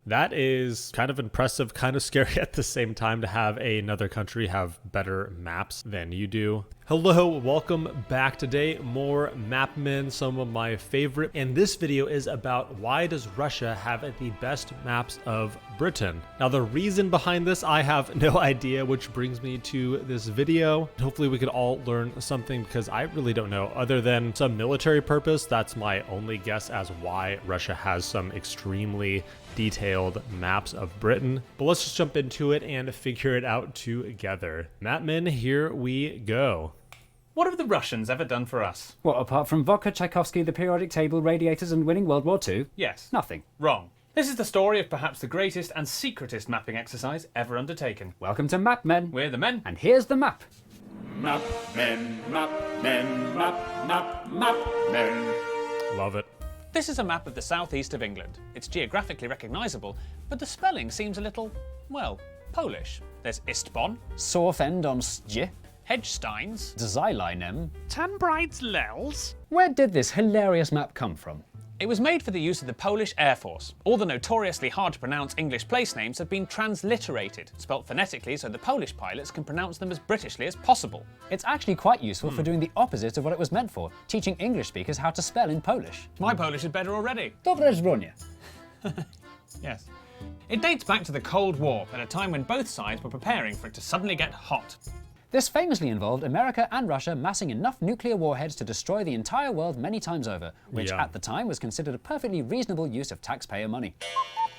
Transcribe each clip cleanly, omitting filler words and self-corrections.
That is kind of impressive, kind of scary at the same time to have another country have better maps than you do. Hello, welcome back. Today, more map men, some of my favorite. And this video is about why does Russia have the best maps of Britain? Now, the reason behind this, I have no idea, which brings me to this video. Hopefully we could all learn something because I really don't know. Other than some military purpose, that's my only guess as why Russia has some extremely detailed maps of Britain. But let's just jump into it and figure it out together. Mapmen, here we go. What have the Russians ever done for us? What, apart from vodka, Tchaikovsky, the periodic table, radiators, and winning World War II? Yes. Nothing. Wrong. This is the story of perhaps the greatest and secretest mapping exercise ever undertaken. Welcome to Map Men. We're the men. And here's the map. Map men, map men, map men. Love it. This is a map of the southeast of England. It's geographically recognisable, but the spelling seems a little, well, Polish. There's Istbon, Sorfend on Sje, Hedgesteins, Zylinem. Tanbrides Lels. Where did this hilarious map come from? It was made for the use of the Polish Air Force. All the notoriously hard to pronounce English place names have been transliterated, spelt phonetically so the Polish pilots can pronounce them as Britishly as possible. It's actually quite useful for doing the opposite of what it was meant for, teaching English speakers how to spell in Polish. My Polish is better already. Dobre żwonie. Yes. It dates back to the Cold War, at a time when both sides were preparing for it to suddenly get hot. This famously involved America and Russia massing enough nuclear warheads to destroy the entire world many times over, which at the time was considered a perfectly reasonable use of taxpayer money.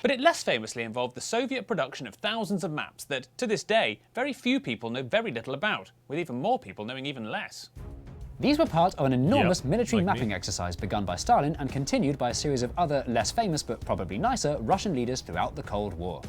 But it less famously involved the Soviet production of thousands of maps that, to this day, very few people know very little about, with even more people knowing even less. These were part of an enormous military like mapping me. exercise begun by Stalin and continued by a series of other, less famous but probably nicer, Russian leaders throughout the Cold War.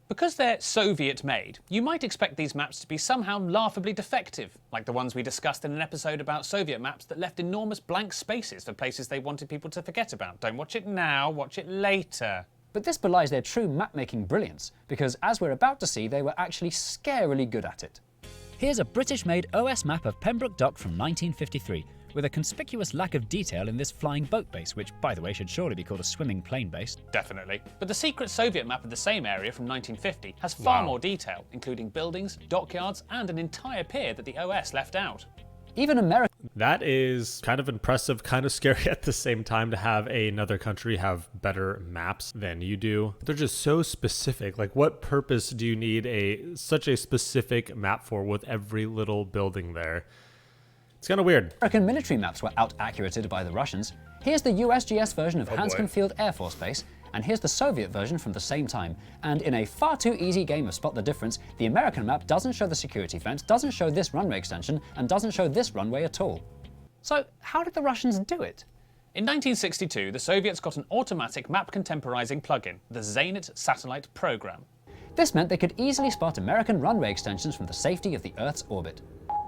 Because they're Soviet-made, you might expect these maps to be somehow laughably defective, like the ones we discussed in an episode about Soviet maps that left enormous blank spaces for places they wanted people to forget about. Don't watch it now, watch it later. But this belies their true map-making brilliance, because as we're about to see, they were actually scarily good at it. Here's a British-made OS map of Pembroke Dock from 1953, with a conspicuous lack of detail in this flying boat base, which, by the way, should surely be called a swimming plane base. Definitely. But the secret Soviet map of the same area from 1950 has far more detail, including buildings, dockyards, and an entire pier that the OS left out. Even America. That is kind of impressive, kind of scary at the same time to have another country have better maps than you do. They're just so specific. Like, what purpose do you need such a specific map for with every little building there? It's kind of weird. American military maps were out-accurated by the Russians. Here's the USGS version of Hanscom Field Air Force Base, and here's the Soviet version from the same time. And in a far too easy game of spot the difference, the American map doesn't show the security fence, doesn't show this runway extension, and doesn't show this runway at all. So how did the Russians do it? In 1962, the Soviets got an automatic map contemporizing plugin, the Zenit satellite program. This meant they could easily spot American runway extensions from the safety of the Earth's orbit.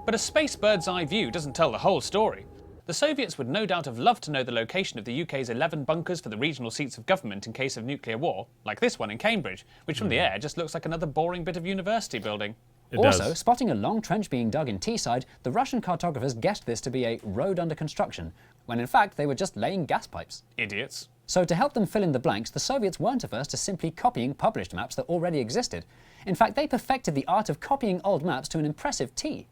But a space bird's eye view doesn't tell the whole story. The Soviets would no doubt have loved to know the location of the UK's 11 bunkers for the regional seats of government in case of nuclear war, like this one in Cambridge, which from the air just looks like another boring bit of university building. Also, spotting a long trench being dug in Teesside, the Russian cartographers guessed this to be a road under construction, when in fact they were just laying gas pipes. Idiots. So to help them fill in the blanks, the Soviets weren't averse to simply copying published maps that already existed. In fact, they perfected the art of copying old maps to an impressive T.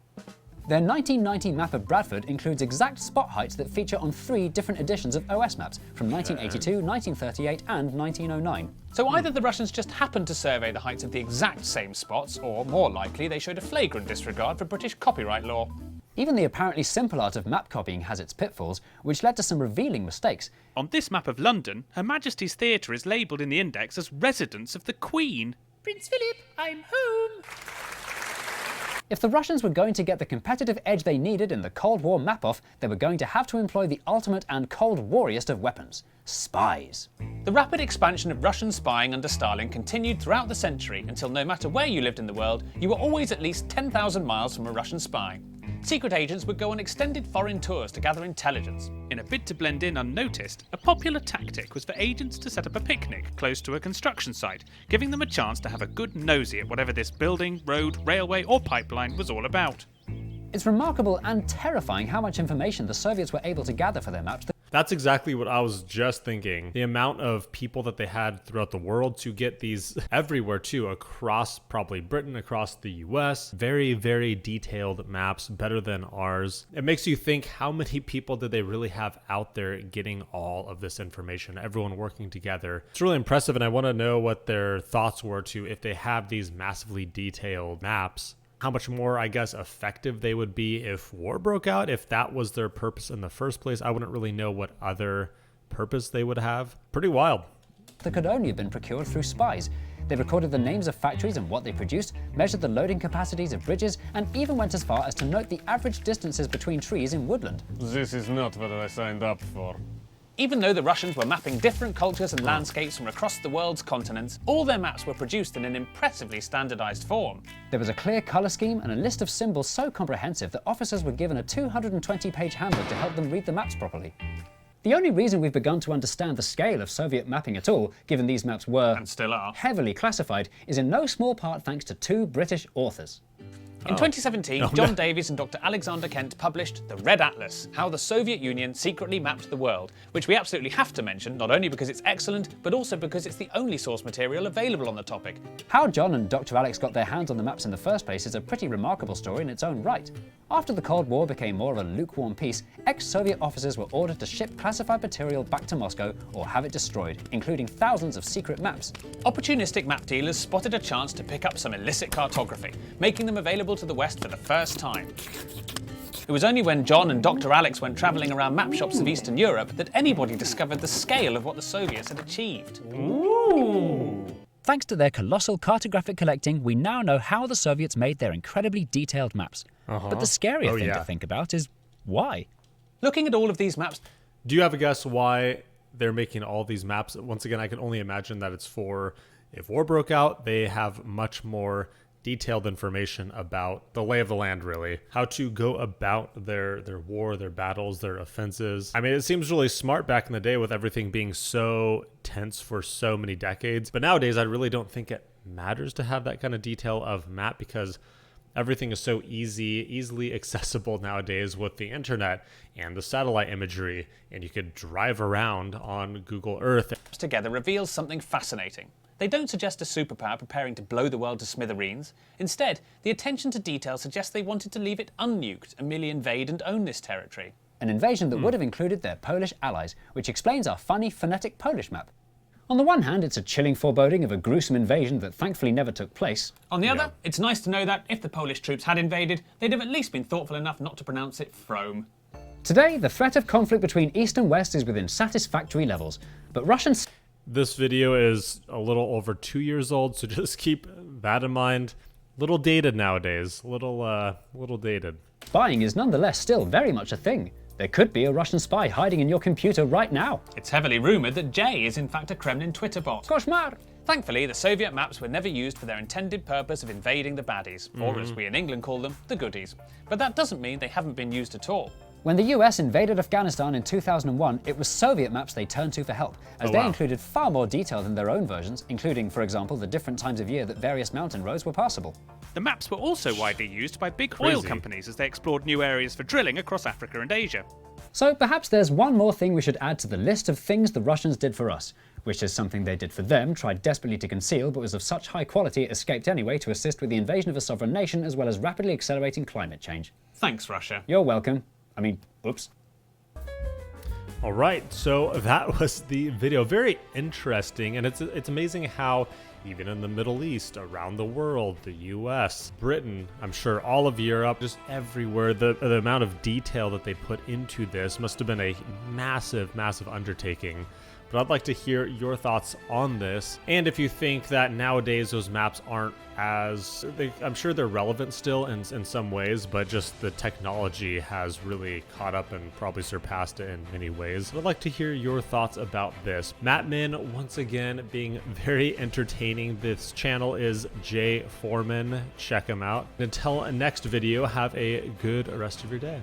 Their 1990 map of Bradford includes exact spot heights that feature on 3 different editions of OS maps from 1982, 1938 and 1909. So either the Russians just happened to survey the heights of the exact same spots, or more likely they showed a flagrant disregard for British copyright law. Even the apparently simple art of map copying has its pitfalls, which led to some revealing mistakes. On this map of London, Her Majesty's Theatre is labelled in the index as Residence of the Queen. Prince Philip, I'm home. If the Russians were going to get the competitive edge they needed in the Cold War map-off, they were going to have to employ the ultimate and Cold Warriest of weapons: spies. The rapid expansion of Russian spying under Stalin continued throughout the century until no matter where you lived in the world, you were always at least 10,000 miles from a Russian spy. Secret agents would go on extended foreign tours to gather intelligence. In a bid to blend in unnoticed, a popular tactic was for agents to set up a picnic close to a construction site, giving them a chance to have a good nosy at whatever this building, road, railway or pipeline was all about. It's remarkable and terrifying how much information the Soviets were able to gather for their maps. That's exactly what I was just thinking. The amount of people that they had throughout the world to get these everywhere too, across probably Britain, across the US. Very, very detailed maps, better than ours. It makes you think, how many people did they really have out there getting all of this information, everyone working together? It's really impressive, and I want to know what their thoughts were to, if they have these massively detailed maps, how much more, I guess, effective they would be if war broke out. If that was their purpose in the first place, I wouldn't really know what other purpose they would have. Pretty wild. That could only have been procured through spies. They recorded the names of factories and what they produced, measured the loading capacities of bridges, and even went as far as to note the average distances between trees in woodland. This is not what I signed up for. Even though the Russians were mapping different cultures and landscapes from across the world's continents, all their maps were produced in an impressively standardized form. There was a clear color scheme and a list of symbols so comprehensive that officers were given a 220-page handbook to help them read the maps properly. The only reason we've begun to understand the scale of Soviet mapping at all, given these maps were, and still are, heavily classified, is in no small part thanks to 2 British authors. In 2017, John Davies and Dr. Alexander Kent published The Red Atlas, How the Soviet Union Secretly Mapped the World, which we absolutely have to mention, not only because it's excellent, but also because it's the only source material available on the topic. How John and Dr. Alex got their hands on the maps in the first place is a pretty remarkable story in its own right. After the Cold War became more of a lukewarm peace, ex-Soviet officers were ordered to ship classified material back to Moscow or have it destroyed, including thousands of secret maps. Opportunistic map dealers spotted a chance to pick up some illicit cartography, making them available to the West for the first time. It was only when John and Dr. Alex went travelling around map shops of Eastern Europe that anybody discovered the scale of what the Soviets had achieved. Ooh. Thanks to their colossal cartographic collecting, we now know how the Soviets made their incredibly detailed maps. But the scarier thing to think about is why? Looking at all of these maps... Do you have a guess why they're making all these maps? Once again, I can only imagine that it's for, if war broke out, they have much more detailed information about the lay of the land, really. How to go about their war, their battles, their offenses. I mean, it seems really smart back in the day with everything being so tense for so many decades. But nowadays, I really don't think it matters to have that kind of detail of map, because everything is so easily accessible nowadays with the internet and the satellite imagery, and you could drive around on Google Earth. Together reveals something fascinating. They don't suggest a superpower preparing to blow the world to smithereens. Instead, the attention to detail suggests they wanted to leave it unnuked and merely invade and own this territory. An invasion that would have included their Polish allies, which explains our funny phonetic Polish map. On the one hand, it's a chilling foreboding of a gruesome invasion that thankfully never took place. On the other, it's nice to know that if the Polish troops had invaded, they'd have at least been thoughtful enough not to pronounce it Frome. Today, the threat of conflict between East and West is within satisfactory levels, but Russians... This video is a little over 2 years old, so just keep that in mind. Little dated nowadays, little dated. Spying is nonetheless still very much a thing. There could be a Russian spy hiding in your computer right now. It's heavily rumoured that Jay is in fact a Kremlin Twitter bot. Koshmar! Thankfully, the Soviet maps were never used for their intended purpose of invading the baddies, or as we in England call them, the goodies. But that doesn't mean they haven't been used at all. When the US invaded Afghanistan in 2001, it was Soviet maps they turned to for help, as they included far more detail than their own versions, including, for example, the different times of year that various mountain roads were passable. The maps were also widely used by big oil companies as they explored new areas for drilling across Africa and Asia. So perhaps there's one more thing we should add to the list of things the Russians did for us, which is something they did for them, tried desperately to conceal, but was of such high quality it escaped anyway to assist with the invasion of a sovereign nation as well as rapidly accelerating climate change. Thanks, Russia. You're welcome. I mean, oops. All right, so that was the video. Very interesting, and it's amazing how even in the Middle East, around the world, the US, Britain, I'm sure all of Europe, just everywhere, the amount of detail that they put into this must have been a massive, massive undertaking. But I'd like to hear your thoughts on this, and if you think that nowadays those maps aren't as... I'm sure they're relevant still in some ways, but just the technology has really caught up and probably surpassed it in many ways. But I'd like to hear your thoughts about this. Mapmin, once again, being very entertaining. This channel is Jay Foreman. Check him out. Until next video, have a good rest of your day.